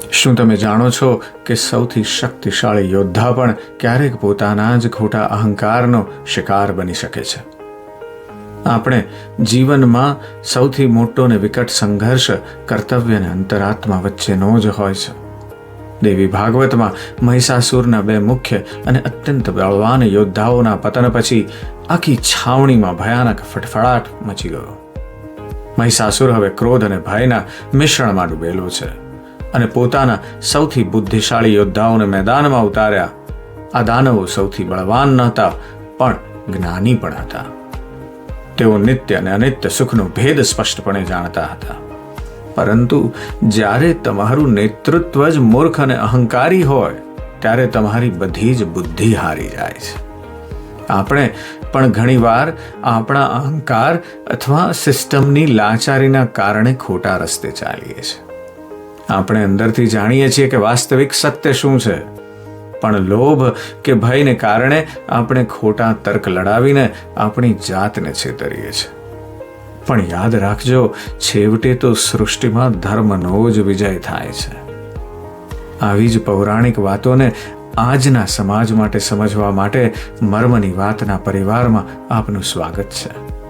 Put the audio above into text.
શું તમે જાણો છો કે સૌથી શક્તિશાળી યોદ્ધા પણ ક્યારેક પોતાના જ ખોટા અહંકારનો શિકાર બની શકે છે? આપણે જીવનમાં સૌથી મોટો ને વિકટ સંઘર્ષ કર્તવ્ય અને અંતરાત્મા વચ્ચેનો જ હોય છે. દેવી ભાગવતમાં મહિષાસુરના બે મુખ્ય અને અત્યંત બળવાન યોદ્ધાઓના પતન પછી આખી છાવણીમાં ભયાનક ફટફડાટ મચી ગયો. મહિષાસુર હવે ક્રોધ અને ભયના મિશ્રણમાં ડૂબેલો છે અને પોતાના સૌથી બુદ્ધિશાળી યોદ્ધાઓને મેદાનમાં ઉતાર્યા. આ દાનવો સૌથી બળવાન નહોતા, પણ જ્ઞાની પણ હતા. તેઓ નિત્ય અને અનિત્ય સુખનો ભેદ સ્પષ્ટપણે જાણતા હતા. પરંતુ જ્યારે તમારું નેતૃત્વ જ મૂર્ખ અને અહંકારી હોય, ત્યારે તમારી બધી જ બુદ્ધિ હારી જાય છે. આપણે પણ ઘણીવાર આપણા અહંકાર અથવા સિસ્ટમની લાચારીના કારણે ખોટા રસ્તે ચાલીએ છીએ. આપણે અંદરથી જાણીએ છીએ કે વાસ્તવિક સત્ય શું છે, પણ લોભ કે ભયને કારણે આપણે ખોટા તર્ક લડાવીને આપણી જાતને છેતરીએ છીએ. પણ યાદ રાખજો, છેવટે તો સૃષ્ટિમાં ધર્મનો જ વિજય થાય છે. આવી જ પૌરાણિક વાતોને આજના સમાજ માટે સમજવા માટે મર્મની વાતના પરિવારમાં આપનું સ્વાગત છે.